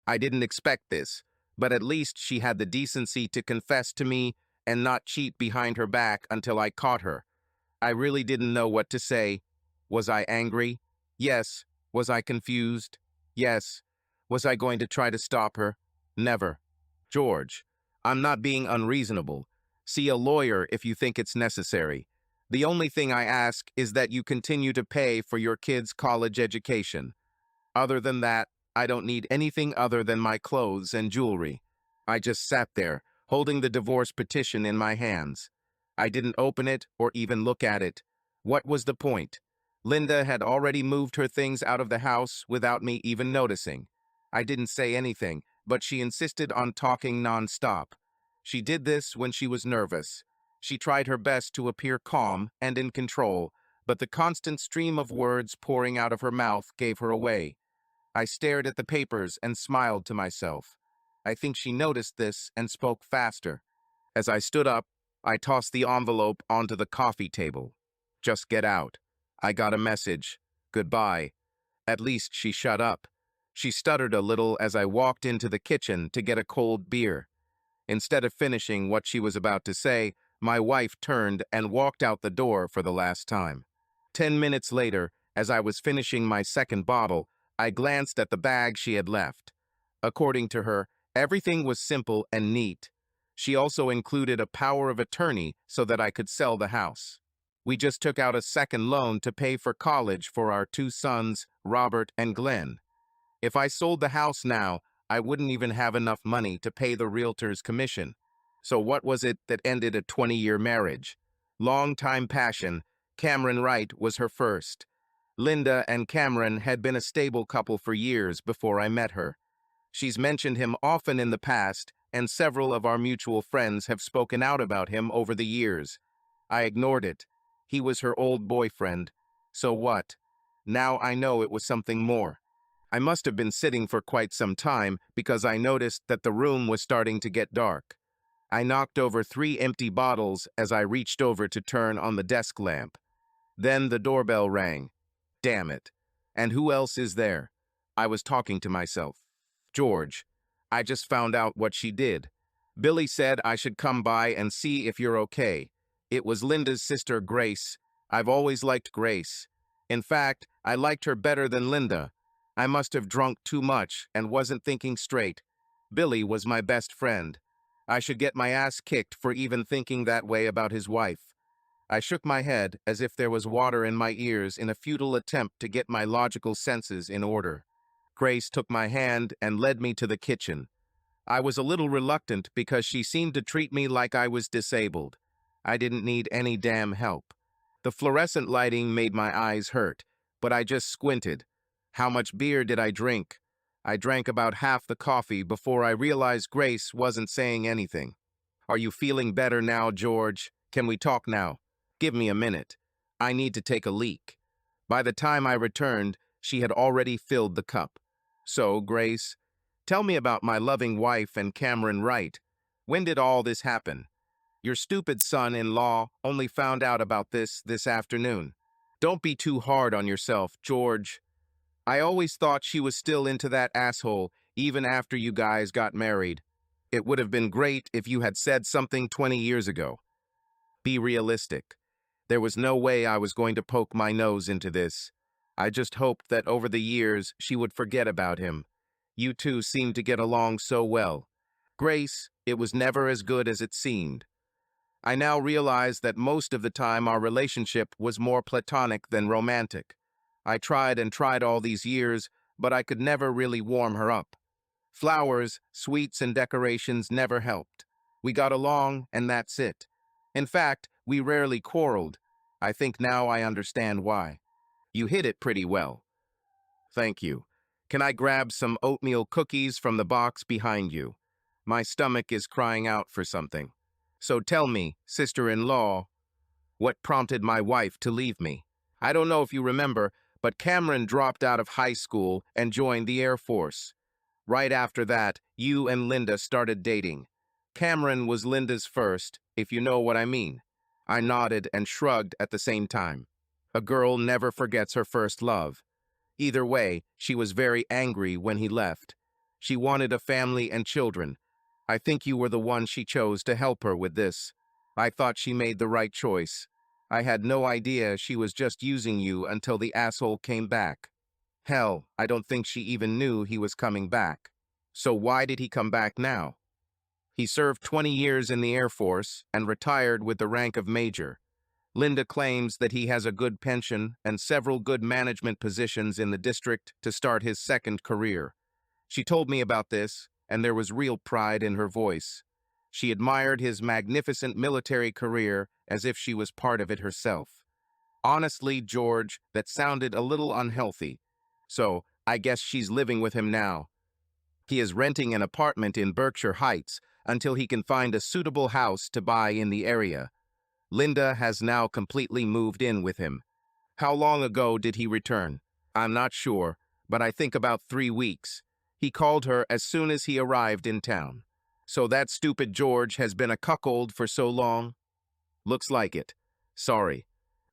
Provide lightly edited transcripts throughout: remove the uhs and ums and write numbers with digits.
I didn't expect this, but at least she had the decency to confess to me and not cheat behind her back until I caught her. I really didn't know what to say. Was I angry? Yes. Was I confused? Yes. Was I going to try to stop her? Never. George, I'm not being unreasonable. See a lawyer if you think it's necessary. The only thing I ask is that you continue to pay for your kids' college education. Other than that, I don't need anything other than my clothes and jewelry. I just sat there, holding the divorce petition in my hands. I didn't open it or even look at it. What was the point? Linda had already moved her things out of the house without me even noticing. I didn't say anything, but she insisted on talking nonstop. She did this when she was nervous. She tried her best to appear calm and in control, but the constant stream of words pouring out of her mouth gave her away. I stared at the papers and smiled to myself. I think she noticed this and spoke faster. As I stood up, I tossed the envelope onto the coffee table. Just get out. I got a message. Goodbye. At least she shut up. She stuttered a little as I walked into the kitchen to get a cold beer. Instead of finishing what she was about to say, my wife turned and walked out the door for the last time. 10 minutes later, as I was finishing my second bottle, I glanced at the bag she had left. According to her, everything was simple and neat. She also included a power of attorney so that I could sell the house. We just took out a second loan to pay for college for our two sons, Robert and Glenn. If I sold the house now, I wouldn't even have enough money to pay the realtor's commission. So what was it that ended a 20-year marriage? Long-time passion. Cameron Wright was her first. Linda and Cameron had been a stable couple for years before I met her. She's mentioned him often in the past, and several of our mutual friends have spoken out about him over the years. I ignored it. He was her old boyfriend. So what? Now I know it was something more. I must have been sitting for quite some time because I noticed that the room was starting to get dark. I knocked over 3 empty bottles as I reached over to turn on the desk lamp. Then the doorbell rang. Damn it. And who else is there? I was talking to myself. George, I just found out what she did. Billy said I should come by and see if you're okay. It was Linda's sister, Grace. I've always liked Grace. In fact, I liked her better than Linda. I must have drunk too much and wasn't thinking straight. Billy was my best friend. I should get my ass kicked for even thinking that way about his wife. I shook my head as if there was water in my ears in a futile attempt to get my logical senses in order. Grace took my hand and led me to the kitchen. I was a little reluctant because she seemed to treat me like I was disabled. I didn't need any damn help. The fluorescent lighting made my eyes hurt, but I just squinted. How much beer did I drink? I drank about half the coffee before I realized Grace wasn't saying anything. Are you feeling better now, George? Can we talk now? Give me a minute. I need to take a leak. By the time I returned, she had already filled the cup. So, Grace, tell me about my loving wife and Cameron Wright. When did all this happen? Your stupid son-in-law only found out about this afternoon. Don't be too hard on yourself, George. I always thought she was still into that asshole, even after you guys got married. It would have been great if you had said something 20 years ago. Be realistic. There was no way I was going to poke my nose into this. I just hoped that over the years she would forget about him. You two seemed to get along so well. Grace, it was never as good as it seemed. I now realize that most of the time our relationship was more platonic than romantic. I tried and tried all these years, but I could never really warm her up. Flowers, sweets, and decorations never helped. We got along, and that's it. In fact, we rarely quarreled. I think now I understand why. You hit it pretty well. Thank you. Can I grab some oatmeal cookies from the box behind you? My stomach is crying out for something. So tell me, sister-in-law, what prompted my wife to leave me? I don't know if you remember, but Cameron dropped out of high school and joined the Air Force. Right after that, you and Linda started dating. Cameron was Linda's first, if you know what I mean. I nodded and shrugged at the same time. A girl never forgets her first love. Either way, she was very angry when he left. She wanted a family and children. I think you were the one she chose to help her with this. I thought she made the right choice. I had no idea she was just using you until the asshole came back. Hell, I don't think she even knew he was coming back. So why did he come back now? He served 20 years in the Air Force and retired with the rank of major. Linda claims that he has a good pension and several good management positions in the district to start his second career. She told me about this, and there was real pride in her voice. She admired his magnificent military career as if she was part of it herself. Honestly, George, that sounded a little unhealthy. So, I guess she's living with him now. He is renting an apartment in Berkshire Heights until he can find a suitable house to buy in the area. Linda has now completely moved in with him. How long ago did he return? I'm not sure, but I think about 3 weeks. He called her as soon as he arrived in town. So that stupid George has been a cuckold for so long? Looks like it. Sorry.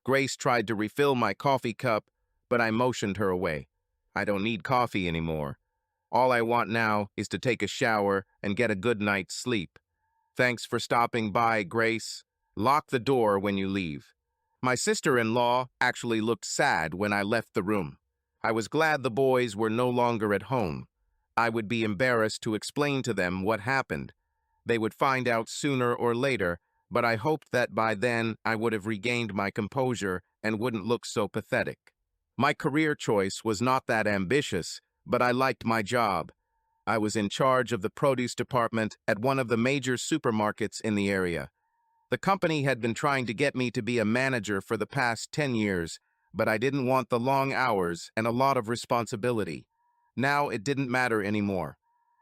Grace tried to refill my coffee cup, but I motioned her away. I don't need coffee anymore. All I want now is to take a shower and get a good night's sleep. Thanks for stopping by, Grace. Lock the door when you leave. My sister-in-law actually looked sad when I left the room. I was glad the boys were no longer at home. I would be embarrassed to explain to them what happened. They would find out sooner or later, but I hoped that by then I would have regained my composure and wouldn't look so pathetic. My career choice was not that ambitious, but I liked my job. I was in charge of the produce department at one of the major supermarkets in the area. The company had been trying to get me to be a manager for the past 10 years, but I didn't want the long hours and a lot of responsibility. Now it didn't matter anymore.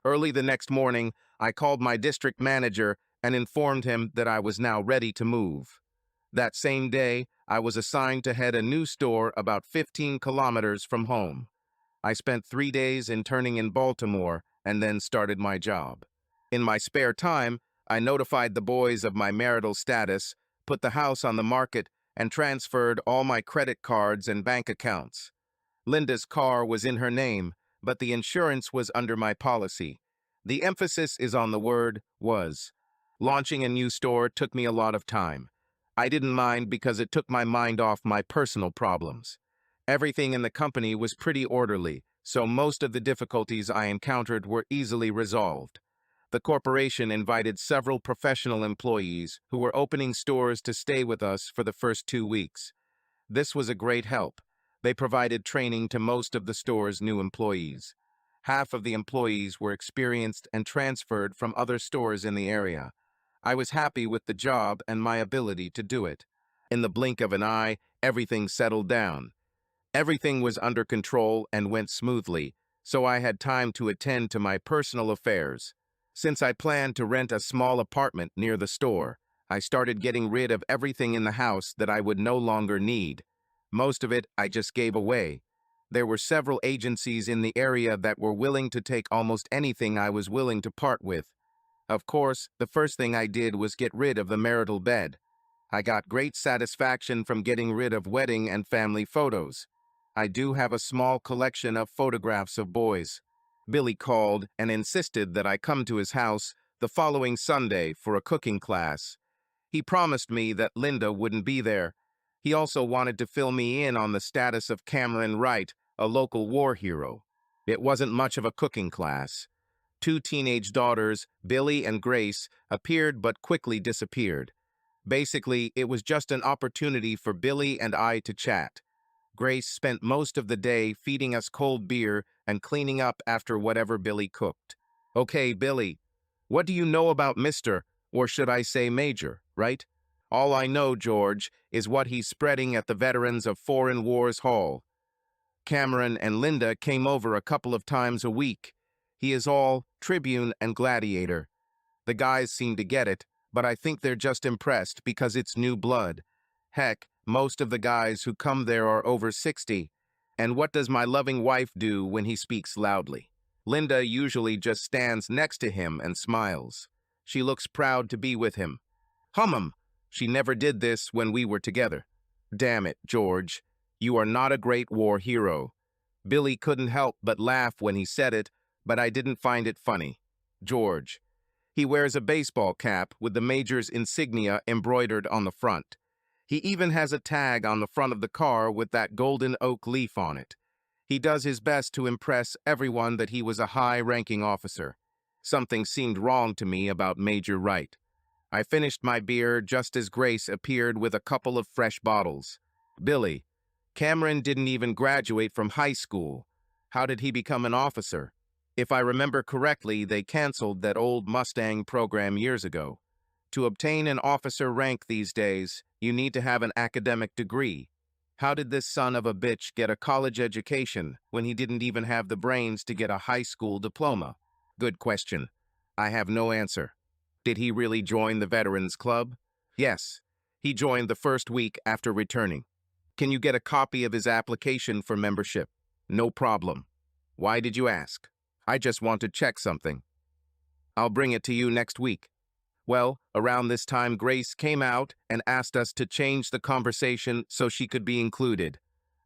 Early the next morning, I called my district manager and informed him that I was now ready to move. That same day, I was assigned to head a new store about 15 kilometers from home. I spent 3 days interning in Baltimore and then started my job. In my spare time, I notified the boys of my marital status, put the house on the market, and transferred all my credit cards and bank accounts. Linda's car was in her name, but the insurance was under my policy. The emphasis is on the word was. Launching a new store took me a lot of time. I didn't mind because it took my mind off my personal problems. Everything in the company was pretty orderly, so most of the difficulties I encountered were easily resolved. The corporation invited several professional employees who were opening stores to stay with us for the first 2 weeks. This was a great help. They provided training to most of the store's new employees. Half of the employees were experienced and transferred from other stores in the area. I was happy with the job and my ability to do it. In the blink of an eye, everything settled down. Everything was under control and went smoothly, so I had time to attend to my personal affairs. Since I planned to rent a small apartment near the store, I started getting rid of everything in the house that I would no longer need. Most of it I just gave away. There were several agencies in the area that were willing to take almost anything I was willing to part with. Of course, the first thing I did was get rid of the marital bed. I got great satisfaction from getting rid of wedding and family photos. I do have a small collection of photographs of boys. Billy called and insisted that I come to his house the following Sunday for a cooking class. He promised me that Linda wouldn't be there. He also wanted to fill me in on the status of Cameron Wright, a local war hero. It wasn't much of a cooking class. 2 teenage daughters, Billy and Grace, appeared but quickly disappeared. Basically, it was just an opportunity for Billy and I to chat. Grace spent most of the day feeding us cold beer and cleaning up after whatever Billy cooked. Okay, Billy, what do you know about Mr., or should I say Major, right? All I know, George, is what he's spreading at the Veterans of Foreign Wars Hall. Cameron and Linda came over a couple of times a week. He is all Tribune and Gladiator. The guys seem to get it, but I think they're just impressed because it's new blood. Heck, most of the guys who come there are over 60. And what does my loving wife do when he speaks loudly? Linda usually just stands next to him and smiles. She looks proud to be with him. She never did this when we were together. Damn it, George. You are not a great war hero. Billy couldn't help but laugh when he said it, but I didn't find it funny. George. He wears a baseball cap with the major's insignia embroidered on the front. He even has a tag on the front of the car with that golden oak leaf on it. He does his best to impress everyone that he was a high-ranking officer. Something seemed wrong to me about Major Wright. I finished my beer just as Grace appeared with a couple of fresh bottles. Billy, Cameron didn't even graduate from high school. How did he become an officer? If I remember correctly, they canceled that old Mustang program years ago. To obtain an officer rank these days, you need to have an academic degree. How did this son of a bitch get a college education when he didn't even have the brains to get a high school diploma? Good question. I have no answer. Did he really join the Veterans Club? Yes. He joined the first week after returning. Can you get a copy of his application for membership? No problem. Why did you ask? I just want to check something. I'll bring it to you next week. Well, around this time, Grace came out and asked us to change the conversation so she could be included.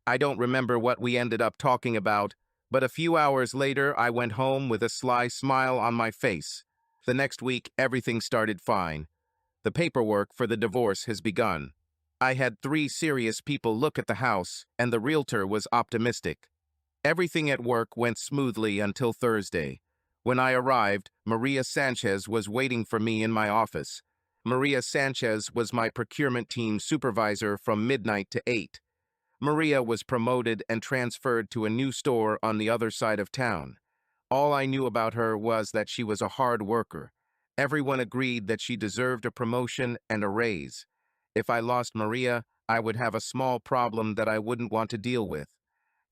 I don't remember what we ended up talking about, but a few hours later, I went home with a sly smile on my face. The next week, everything started fine. The paperwork for the divorce has begun. I had 3 serious people look at the house, and the realtor was optimistic. Everything at work went smoothly until Thursday. When I arrived, Maria Sanchez was waiting for me in my office. Maria Sanchez was my procurement team supervisor from midnight to 8. Maria was promoted and transferred to a new store on the other side of town. All I knew about her was that she was a hard worker. Everyone agreed that she deserved a promotion and a raise. If I lost Maria, I would have a small problem that I wouldn't want to deal with.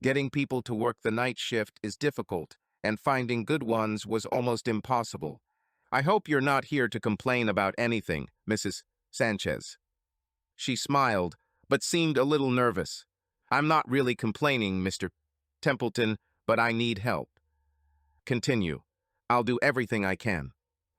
Getting people to work the night shift is difficult, and finding good ones was almost impossible. I hope you're not here to complain about anything, Mrs. Sanchez. She smiled, but seemed a little nervous. I'm not really complaining, Mr. Templeton, but I need help. Continue. I'll do everything I can.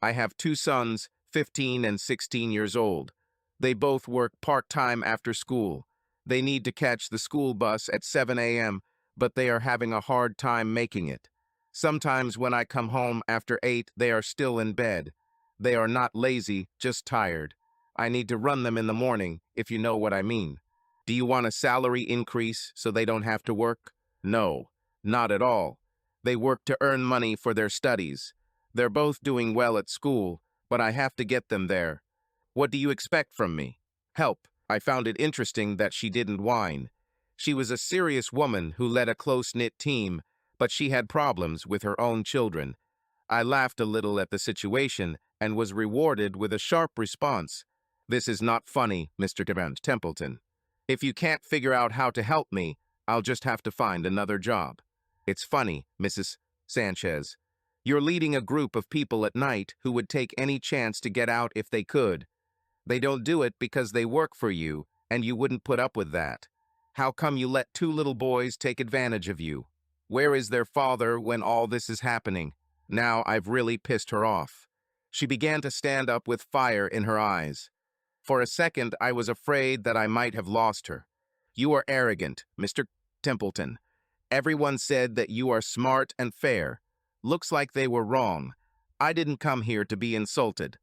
I have 2 sons, 15 and 16 years old. They both work part-time after school. They need to catch the school bus at 7 a.m., but they are having a hard time making it. Sometimes when I come home after 8, they are still in bed. They are not lazy, just tired. I need to run them in the morning, if you know what I mean. Do you want a salary increase so they don't have to work? No, not at all. They work to earn money for their studies. They're both doing well at school, but I have to get them there. What do you expect from me? Help. I found it interesting that she didn't whine. She was a serious woman who led a close-knit team, but she had problems with her own children. I laughed a little at the situation and was rewarded with a sharp response. This is not funny, Mr. Templeton. If you can't figure out how to help me, I'll just have to find another job. It's funny, Mrs. Sanchez. You're leading a group of people at night who would take any chance to get out if they could. They don't do it because they work for you, and you wouldn't put up with that. How come you let 2 little boys take advantage of you? Where is their father when all this is happening? Now I've really pissed her off. She began to stand up with fire in her eyes. For a second, I was afraid that I might have lost her. You are arrogant, Mr. Templeton. Everyone said that you are smart and fair. Looks like they were wrong. I didn't come here to be insulted.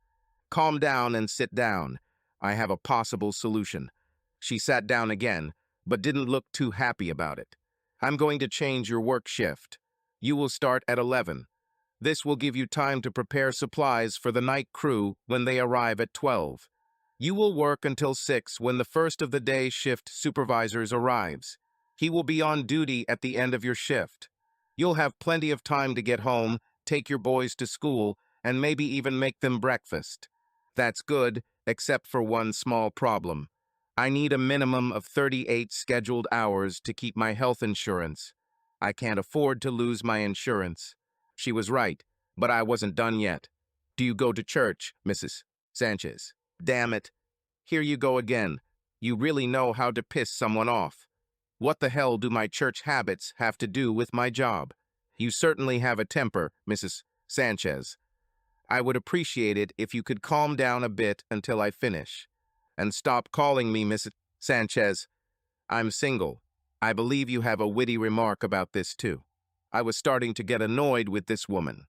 Calm down and sit down. I have a possible solution. She sat down again, but didn't look too happy about it. I'm going to change your work shift. You will start at 11. This will give you time to prepare supplies for the night crew when they arrive at 12. You will work until 6 when the first of the day shift supervisors arrives. He will be on duty at the end of your shift. You'll have plenty of time to get home, take your boys to school, and maybe even make them breakfast. That's good, except for one small problem. I need a minimum of 38 scheduled hours to keep my health insurance. I can't afford to lose my insurance. She was right, but I wasn't done yet. Do you go to church, Mrs. Sanchez? Damn it. Here you go again. You really know how to piss someone off. What the hell do my church habits have to do with my job? You certainly have a temper, Mrs. Sanchez. I would appreciate it if you could calm down a bit until I finish. And stop calling me Mrs. Sanchez. I'm single. I believe you have a witty remark about this too. I was starting to get annoyed with this woman.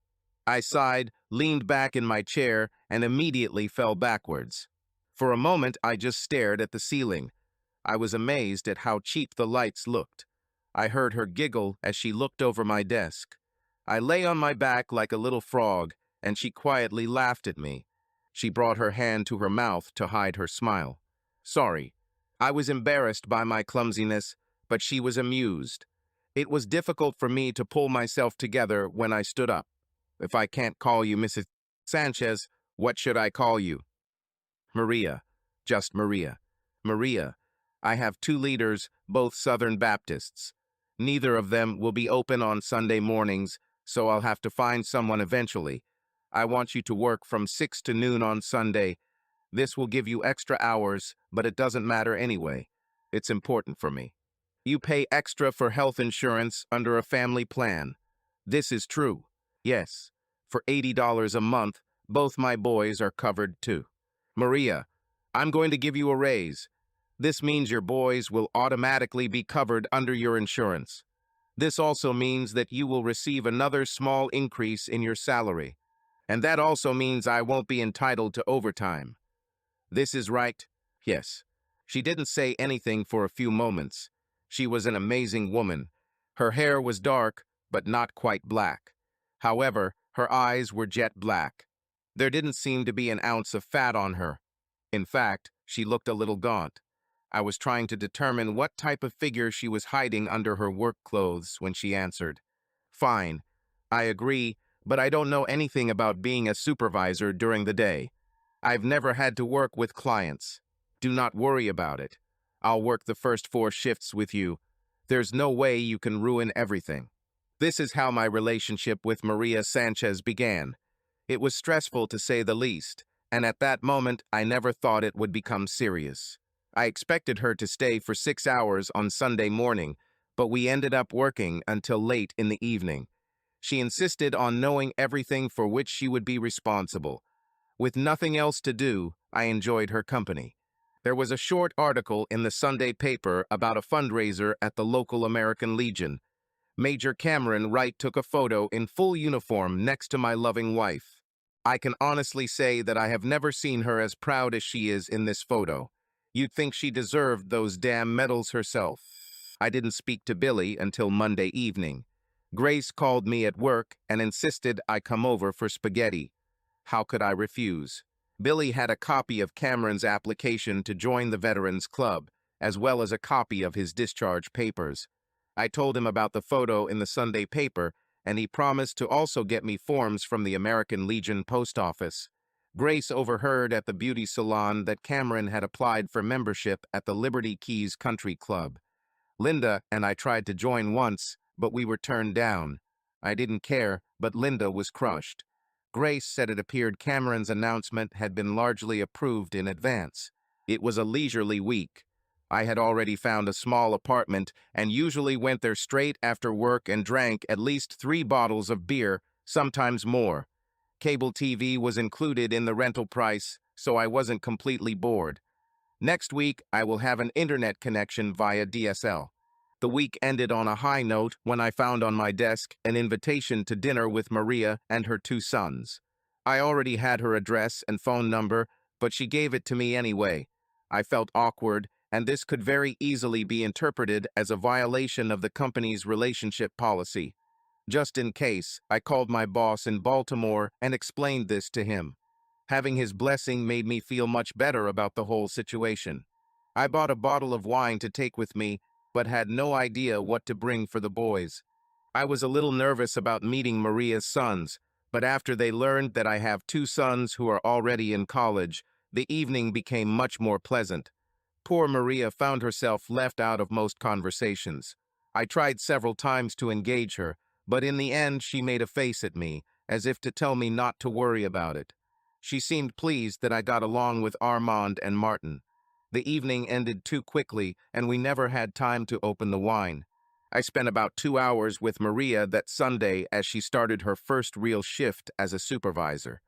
I sighed, leaned back in my chair, and immediately fell backwards. For a moment, I just stared at the ceiling. I was amazed at how cheap the lights looked. I heard her giggle as she looked over my desk. I lay on my back like a little frog, and she quietly laughed at me. She brought her hand to her mouth to hide her smile. Sorry. I was embarrassed by my clumsiness, but she was amused. It was difficult for me to pull myself together when I stood up. If I can't call you Mrs. Sanchez, what should I call you? Maria. Just Maria. Maria. I have 2 leaders, both Southern Baptists. Neither of them will be open on Sunday mornings, so I'll have to find someone eventually. I want you to work from 6 to noon on Sunday. This will give you extra hours, but it doesn't matter anyway. It's important for me. You pay extra for health insurance under a family plan. This is true. Yes. For $80 a month, both my boys are covered too. Maria, I'm going to give you a raise. This means your boys will automatically be covered under your insurance. This also means that you will receive another small increase in your salary. And that also means I won't be entitled to overtime. This is right? Yes. She didn't say anything for a few moments. She was an amazing woman. Her hair was dark, but not quite black. However, her eyes were jet black. There didn't seem to be an ounce of fat on her. In fact, she looked a little gaunt. I was trying to determine what type of figure she was hiding under her work clothes when she answered. Fine. I agree, but I don't know anything about being a supervisor during the day. I've never had to work with clients. Do not worry about it. I'll work the first 4 shifts with you. There's no way you can ruin everything. This is how my relationship with Maria Sanchez began. It was stressful to say the least, and at that moment I never thought it would become serious. I expected her to stay for 6 hours on Sunday morning, but we ended up working until late in the evening. She insisted on knowing everything for which she would be responsible. With nothing else to do, I enjoyed her company. There was a short article in the Sunday paper about a fundraiser at the local American Legion. Major Cameron Wright took a photo in full uniform next to my loving wife. I can honestly say that I have never seen her as proud as she is in this photo. You'd think she deserved those damn medals herself. I didn't speak to Billy until Monday evening. Grace called me at work and insisted I come over for spaghetti. How could I refuse? Billy had a copy of Cameron's application to join the Veterans Club, as well as a copy of his discharge papers. I told him about the photo in the Sunday paper, and he promised to also get me forms from the American Legion post office. Grace overheard at the beauty salon that Cameron had applied for membership at the Liberty Keys Country Club. Linda and I tried to join once, but we were turned down. I didn't care, but Linda was crushed. Grace said it appeared Cameron's announcement had been largely approved in advance. It was a leisurely week. I had already found a small apartment and usually went there straight after work and drank at least 3 bottles of beer, sometimes more. Cable TV was included in the rental price, so I wasn't completely bored. Next week, I will have an internet connection via DSL. The week ended on a high note when I found on my desk an invitation to dinner with Maria and her 2 sons. I already had her address and phone number, but she gave it to me anyway. I felt awkward, and this could very easily be interpreted as a violation of the company's relationship policy. Just in case, I called my boss in Baltimore and explained this to him. Having his blessing made me feel much better about the whole situation. I bought a bottle of wine to take with me, but had no idea what to bring for the boys. I was a little nervous about meeting Maria's sons, but after they learned that I have 2 sons who are already in college, the evening became much more pleasant. Poor Maria found herself left out of most conversations. I tried several times to engage her, but in the end she made a face at me, as if to tell me not to worry about it. She seemed pleased that I got along with Armand and Martin. The evening ended too quickly, and we never had time to open the wine. I spent about 2 hours with Maria that Sunday as she started her first real shift as a supervisor.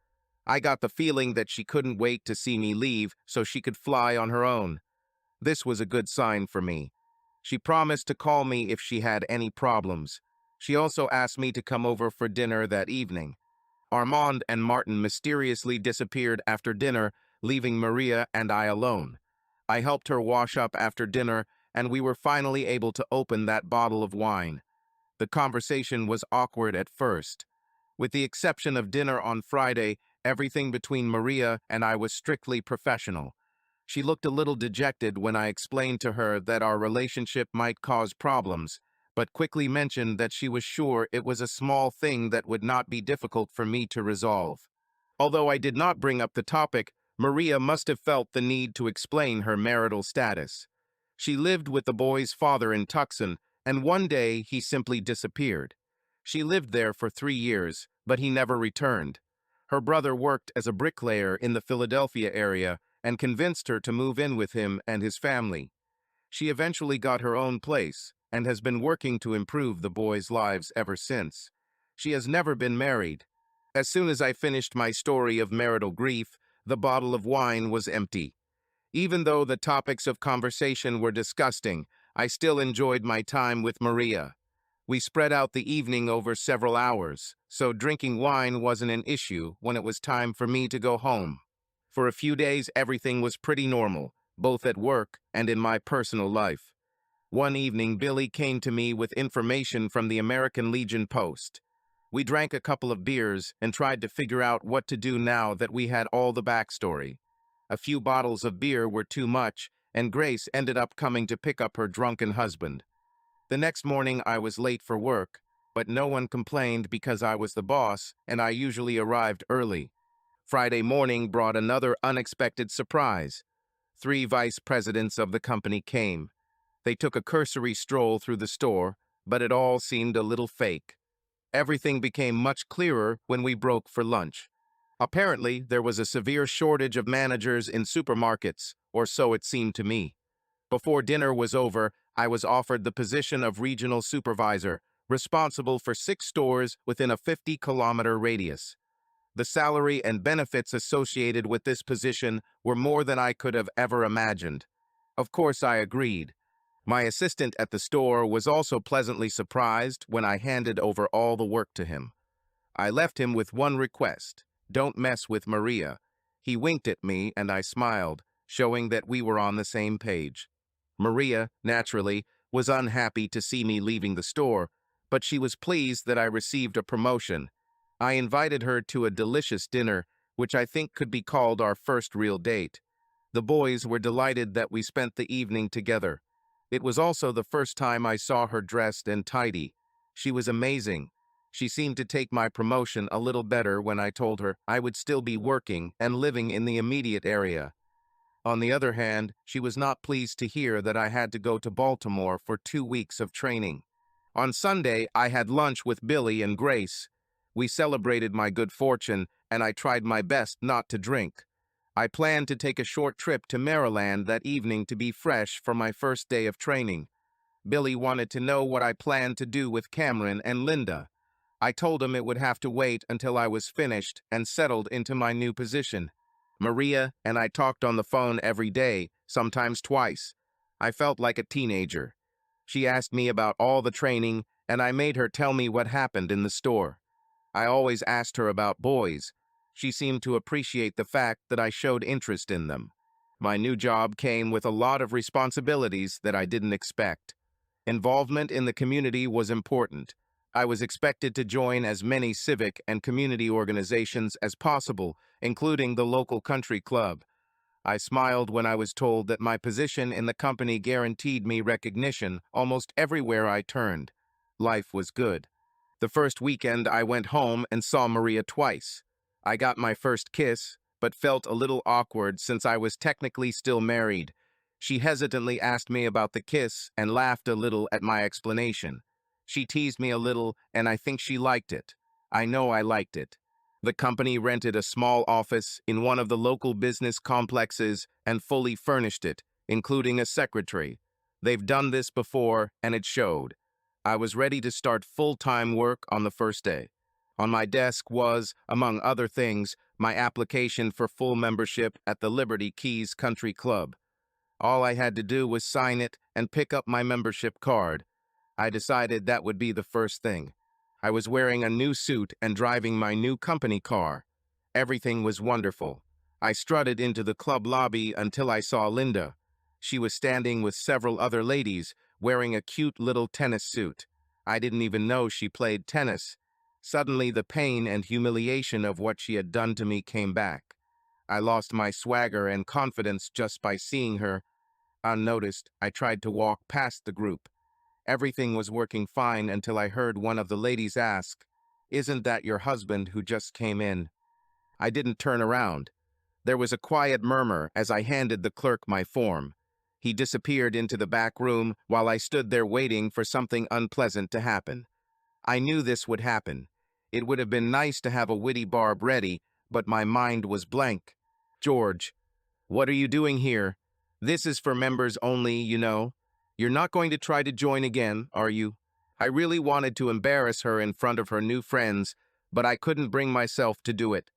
I got the feeling that she couldn't wait to see me leave so she could fly on her own. This was a good sign for me. She promised to call me if she had any problems. She also asked me to come over for dinner that evening. Armand and Martin mysteriously disappeared after dinner, leaving Maria and I alone. I helped her wash up after dinner, and we were finally able to open that bottle of wine. The conversation was awkward at first. With the exception of dinner on Friday, everything between Maria and I was strictly professional. She looked a little dejected when I explained to her that our relationship might cause problems, but quickly mentioned that she was sure it was a small thing that would not be difficult for me to resolve. Although I did not bring up the topic, Maria must have felt the need to explain her marital status. She lived with the boy's father in Tucson, and one day he simply disappeared. She lived there for 3 years, but he never returned. Her brother worked as a bricklayer in the Philadelphia area and convinced her to move in with him and his family. She eventually got her own place and has been working to improve the boys' lives ever since. She has never been married. As soon as I finished my story of marital grief, the bottle of wine was empty. Even though the topics of conversation were disgusting, I still enjoyed my time with Maria. We spread out the evening over several hours, so drinking wine wasn't an issue when it was time for me to go home. For a few days, everything was pretty normal, both at work and in my personal life. One evening, Billy came to me with information from the American Legion Post. We drank a couple of beers and tried to figure out what to do now that we had all the backstory. A few bottles of beer were too much, and Grace ended up coming to pick up her drunken husband. The next morning I was late for work, but no one complained because I was the boss and I usually arrived early. Friday morning brought another unexpected surprise. 3 vice presidents of the company came. They took a cursory stroll through the store, but it all seemed a little fake. Everything became much clearer when we broke for lunch. Apparently, there was a severe shortage of managers in supermarkets, or so it seemed to me. Before dinner was over, I was offered the position of regional supervisor, responsible for 6 stores within a 50-kilometer radius. The salary and benefits associated with this position were more than I could have ever imagined. Of course, I agreed. My assistant at the store was also pleasantly surprised when I handed over all the work to him. I left him with one request: don't mess with Maria. He winked at me and I smiled, showing that we were on the same page. Maria, naturally, was unhappy to see me leaving the store, but she was pleased that I received a promotion. I invited her to a delicious dinner, which I think could be called our first real date. The boys were delighted that we spent the evening together. It was also the first time I saw her dressed and tidy. She was amazing. She seemed to take my promotion a little better when I told her I would still be working and living in the immediate area. On the other hand, she was not pleased to hear that I had to go to Baltimore for 2 weeks of training. On Sunday, I had lunch with Billy and Grace. We celebrated my good fortune, and I tried my best not to drink. I planned to take a short trip to Maryland that evening to be fresh for my first day of training. Billy wanted to know what I planned to do with Cameron and Linda. I told him it would have to wait until I was finished and settled into my new position. Maria and I talked on the phone every day, sometimes twice. I felt like a teenager. She asked me about all the training, and I made her tell me what happened in the store. I always asked her about boys. She seemed to appreciate the fact that I showed interest in them. My new job came with a lot of responsibilities that I didn't expect. Involvement in the community was important. I was expected to join as many civic and community organizations as possible, including the local country club. I smiled when I was told that my position in the company guaranteed me recognition almost everywhere I turned. Life was good. The first weekend I went home and saw Maria twice. I got my first kiss, but felt a little awkward since I was technically still married. She hesitantly asked me about the kiss and laughed a little at my explanation. She teased me a little, and I think she liked it. I know I liked it. The company rented a small office in one of the local business complexes and fully furnished it, including a secretary. They've done this before, and it showed. I was ready to start full-time work on the first day. On my desk was, among other things, my application for full membership at the Liberty Keys Country Club. All I had to do was sign it and pick up my membership card. I decided that would be the first thing. I was wearing a new suit and driving my new company car. Everything was wonderful. I strutted into the club lobby until I saw Linda. She was standing with several other ladies, wearing a cute little tennis suit. I didn't even know she played tennis. Suddenly, the pain and humiliation of what she had done to me came back. I lost my swagger and confidence just by seeing her. Unnoticed, I tried to walk past the group. Everything was working fine until I heard one of the ladies ask, "Isn't that your husband who just came in?" I didn't turn around. There was a quiet murmur as I handed the clerk my form. He disappeared into the back room while I stood there waiting for something unpleasant to happen. I knew this would happen. It would have been nice to have a witty barb ready, but my mind was blank. "George, what are you doing here? This is for members only, you know. You're not going to try to join again, are you?" I really wanted to embarrass her in front of her new friends, but I couldn't bring myself to do it.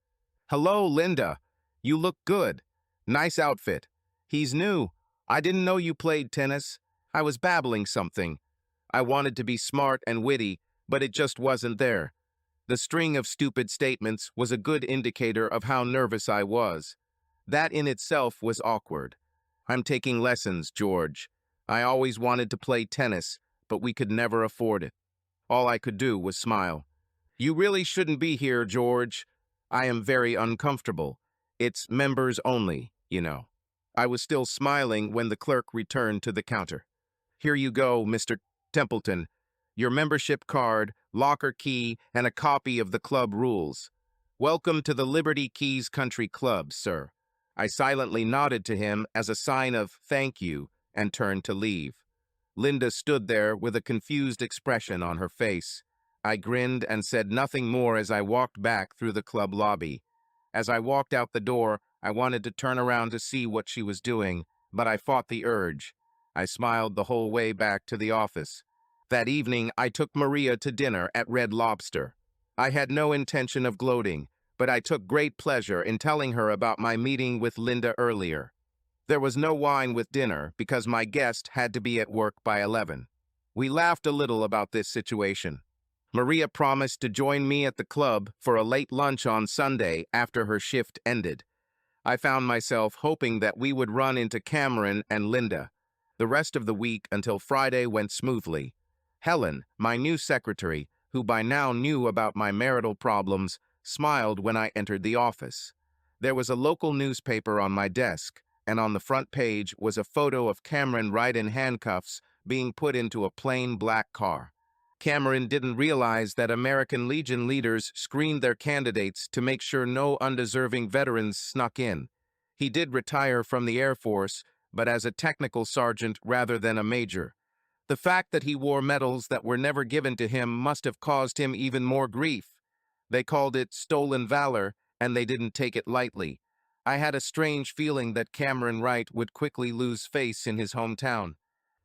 "Hello, Linda. You look good. Nice outfit. He's new. I didn't know you played tennis." I was babbling something. I wanted to be smart and witty, but it just wasn't there. The string of stupid statements was a good indicator of how nervous I was. That in itself was awkward. "I'm taking lessons, George. I always wanted to play tennis, but we could never afford it." All I could do was smile. "You really shouldn't be here, George. I am very uncomfortable. It's members only, you know." I was still smiling when the clerk returned to the counter. "Here you go, Mr. Templeton. Your membership card, locker key, and a copy of the club rules. Welcome to the Liberty Keys Country Club, sir." I silently nodded to him as a sign of thank you and turned to leave. Linda stood there with a confused expression on her face. I grinned and said nothing more as I walked back through the club lobby. As I walked out the door, I wanted to turn around to see what she was doing, but I fought the urge. I smiled the whole way back to the office. That evening, I took Maria to dinner at Red Lobster. I had no intention of gloating, but I took great pleasure in telling her about my meeting with Linda earlier. There was no wine with dinner because my guest had to be at work by 11. We laughed a little about this situation. Maria promised to join me at the club for a late lunch on Sunday after her shift ended. I found myself hoping that we would run into Cameron and Linda. The rest of the week until Friday went smoothly. Helen, my new secretary, who by now knew about my marital problems, smiled when I entered the office. There was a local newspaper on my desk, and on the front page was a photo of Cameron Wright in handcuffs being put into a plain black car. Cameron didn't realize that American Legion leaders screened their candidates to make sure no undeserving veterans snuck in. He did retire from the Air Force, but as a technical sergeant rather than a major. The fact that he wore medals that were never given to him must have caused him even more grief. They called it stolen valor, and they didn't take it lightly. I had a strange feeling that Cameron Wright would quickly lose face in his hometown.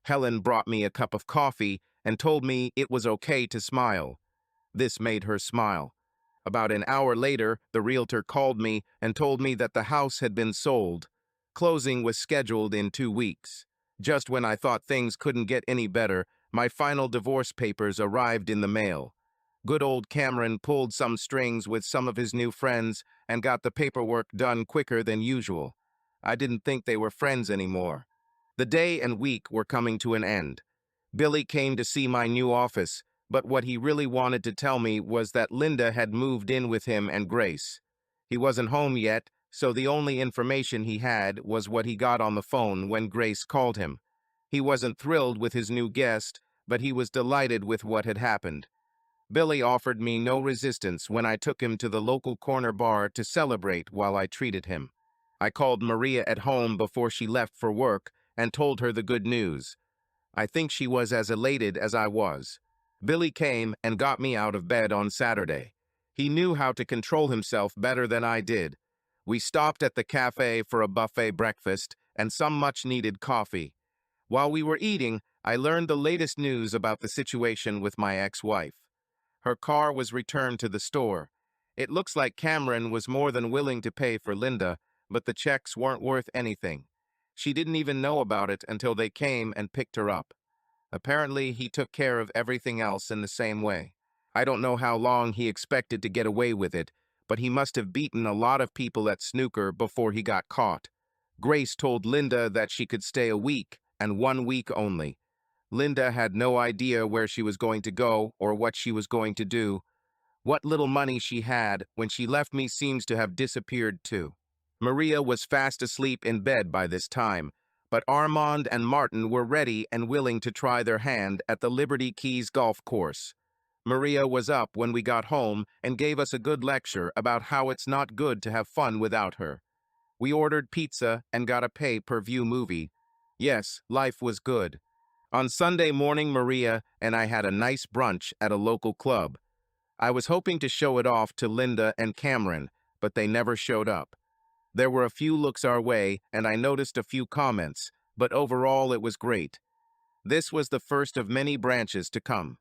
Helen brought me a cup of coffee and told me it was okay to smile. This made her smile. About an hour later, the realtor called me and told me that the house had been sold. Closing was scheduled in 2 weeks. Just when I thought things couldn't get any better, my final divorce papers arrived in the mail. Good old Cameron pulled some strings with some of his new friends and got the paperwork done quicker than usual. I didn't think they were friends anymore. The day and week were coming to an end. Billy came to see my new office, but what he really wanted to tell me was that Linda had moved in with him and Grace. He wasn't home yet, so the only information he had was what he got on the phone when Grace called him. He wasn't thrilled with his new guest, but he was delighted with what had happened. Billy offered me no resistance when I took him to the local corner bar to celebrate while I treated him. I called Maria at home before she left for work and told her the good news. I think she was as elated as I was. Billy came and got me out of bed on Saturday. He knew how to control himself better than I did. We stopped at the cafe for a buffet breakfast and some much-needed coffee. While we were eating, I learned the latest news about the situation with my ex-wife. Her car was returned to the store. It looks like Cameron was more than willing to pay for Linda, but the checks weren't worth anything. She didn't even know about it until they came and picked her up. Apparently, he took care of everything else in the same way. I don't know how long he expected to get away with it, but he must have beaten a lot of people at snooker before he got caught. Grace told Linda that she could stay a week, and 1 week only. Linda had no idea where she was going to go or what she was going to do. What little money she had when she left me seems to have disappeared too. Maria was fast asleep in bed by this time, but Armand and Martin were ready and willing to try their hand at the Liberty Keys golf course. Maria was up when we got home and gave us a good lecture about how it's not good to have fun without her. We ordered pizza and got a pay-per-view movie. Yes, life was good. On Sunday morning, Maria and I had a nice brunch at a local club. I was hoping to show it off to Linda and Cameron, but they never showed up. There were a few looks our way, and I noticed a few comments, but overall it was great. This was the first of many branches to come.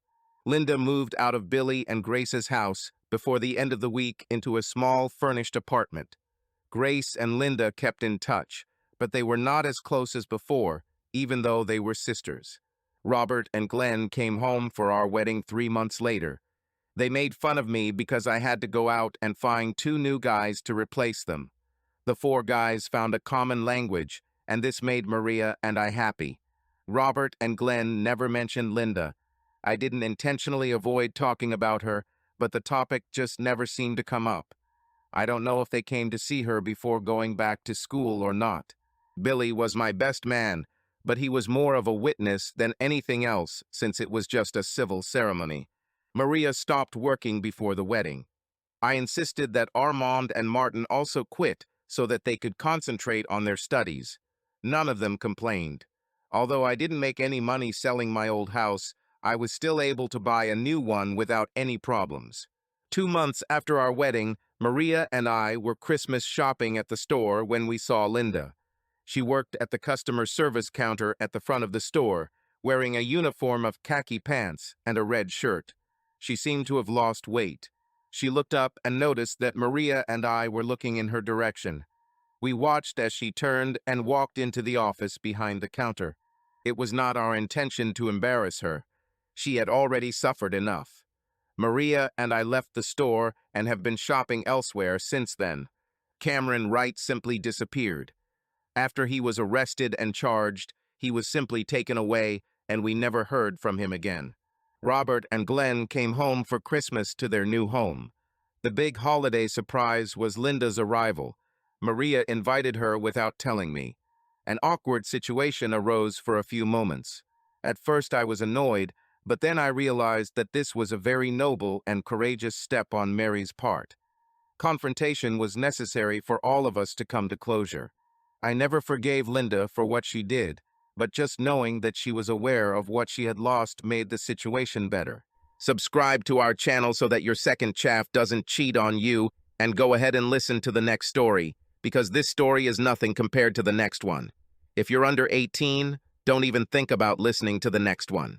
Linda moved out of Billy and Grace's house before the end of the week into a small, furnished apartment. Grace and Linda kept in touch, but they were not as close as before, even though they were sisters. Robert and Glenn came home for our wedding 3 months later. They made fun of me because I had to go out and find 2 new guys to replace them. The 4 guys found a common language, and this made Maria and I happy. Robert and Glenn never mentioned Linda. I didn't intentionally avoid talking about her, but the topic just never seemed to come up. I don't know if they came to see her before going back to school or not. Billy was my best man, but he was more of a witness than anything else since it was just a civil ceremony. Maria stopped working before the wedding. I insisted that Armand and Martin also quit so that they could concentrate on their studies. None of them complained. Although I didn't make any money selling my old house, I was still able to buy a new one without any problems. 2 months after our wedding, Maria and I were Christmas shopping at the store when we saw Linda. She worked at the customer service counter at the front of the store, wearing a uniform of khaki pants and a red shirt. She seemed to have lost weight. She looked up and noticed that Maria and I were looking in her direction. We watched as she turned and walked into the office behind the counter. It was not our intention to embarrass her. She had already suffered enough. Maria and I left the store and have been shopping elsewhere since then. Cameron Wright simply disappeared. After he was arrested and charged, he was simply taken away and we never heard from him again. Robert and Glenn came home for Christmas to their new home. The big holiday surprise was Linda's arrival. Maria invited her without telling me. An awkward situation arose for a few moments. At first I was annoyed, but then I realized that this was a very noble and courageous step on Mary's part. Confrontation was necessary for all of us to come to closure. I never forgave Linda for what she did, but just knowing that she was aware of what she had lost made the situation better. Subscribe to our channel so that your second chaff doesn't cheat on you, and go ahead and listen to the next story, because this story is nothing compared to the next one. If you're under 18, don't even think about listening to the next one.